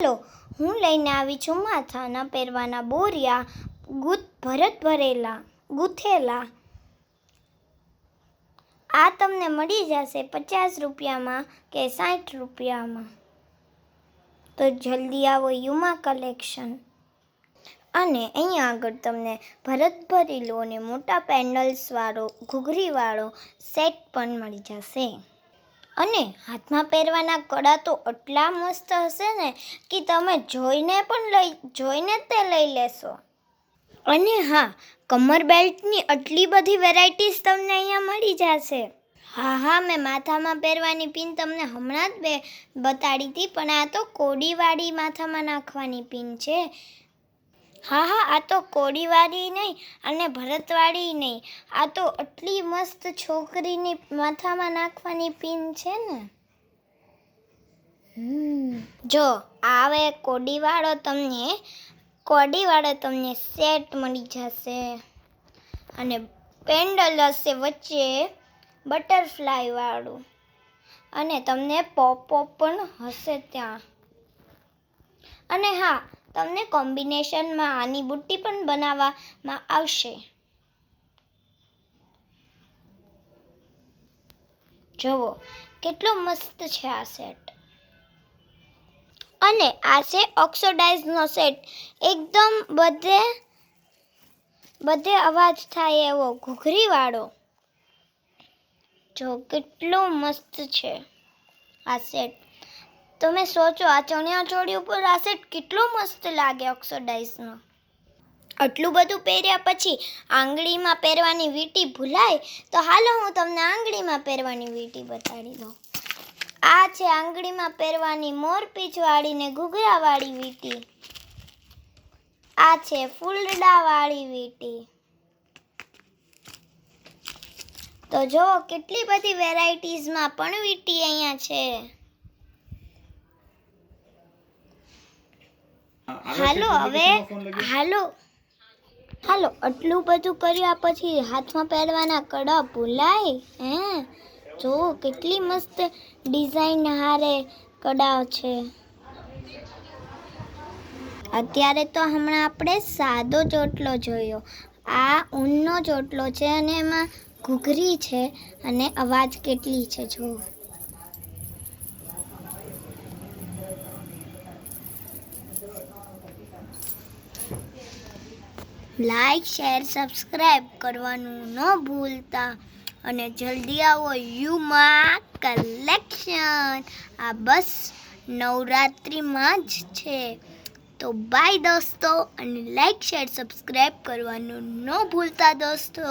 Hello, હું લઈને આવી છું માથાના પહેરવાના બોરિયા ગૂંથેલા. આ તમને મળી જશે 50 રૂપિયામાં કે 60 રૂપિયામાં. તો જલ્દી આવો યુમા કલેક્શન. અને અહીંયા આગળ તમને ભરતભરેલો અને મોટા પેન્ડલ્સવાળો ઘૂઘરીવાળો સેટ પણ મળી જશે. અને હાથમાં પહેરવાના કડા તો એટલા મસ્ત હશે ને કે તમે જોઈને તે લઈ લેશો. અને હા, કમર બેલ્ટની આટલી બધી વેરાયટીઝ તમને અહીંયા મળી જશે. હા, મેં માથામાં પહેરવાની પિન તમને હમણાં જ બતાડી હતી, પણ આ તો કોડીવાળી માથામાં નાખવાની પિન છે. હા, આ તો કોડીવાળી નહીં અને ભરતવાળી નહીં, આ તો આટલી મસ્ત છોકરીની માથામાં નાખવાની પિન છે ને. જો આવે કોડીવાળો તમને સેટ મળી જશે. અને પેન્ડલ હશે વચ્ચે બટરફ્લાય વાળું, અને તમને પોપ પણ હશે ત્યાં. અને હા, તમને કોમ્બિનેશનમાં આની બુટ્ટી પણ બનાવવામાં આવશે. જુઓ કેટલો મસ્ત છે આ સેટ. અને આ છે ઓક્સિડાઇઝનો સેટ, એકદમ બધે અવાજ થાય એવો ઘૂઘરીવાળો. જો કેટલો મસ્ત છે આ સેટ. તમે સોચો, આ ચણિયાચોળી ઉપર આ સેટ કેટલો મસ્ત લાગે ઓક્સિડાઇઝનો. આટલું બધું પહેર્યા પછી આંગળીમાં પહેરવાની વીંટી ભૂલાય, તો હાલો હું તમને આંગળીમાં પહેરવાની વીંટી બતાડી દઉં. આ છે આંગળીમાં પહેરવાની મોરપીંછવાળી ને ઘૂઘરાવાળી વીંટી. આ છે ફૂલડાવાળી વીંટી. તો જો કેટલી બધી વેરાયટીઝમાં પણ વીંટી અહીંયા છે. હાલો, આટલું બધું કર્યા પછી હાથમાં પહેરવાના કડા ભૂલાય? જો કેટલી મસ્ત ડિઝાઇન હારે કડા છે. અત્યારે તો હમણાં આપણે સાદો ચોટલો જોયો, આ ઊનનો ચોટલો છે અને એમાં ઘૂઘરી છે અને અવાજ કેટલી છે જો. લાઈક, શેર, સબસ્ક્રાઈબ કરવાનું ન ભૂલતા. અને જલ્દી આવો યુમા કલેક્શન. આ બસ નવરાત્રિમાં જ છે. તો બાય દોસ્તો, અને લાઈક, શેર, સબસ્ક્રાઈબ કરવાનું ન ભૂલતા દોસ્તો.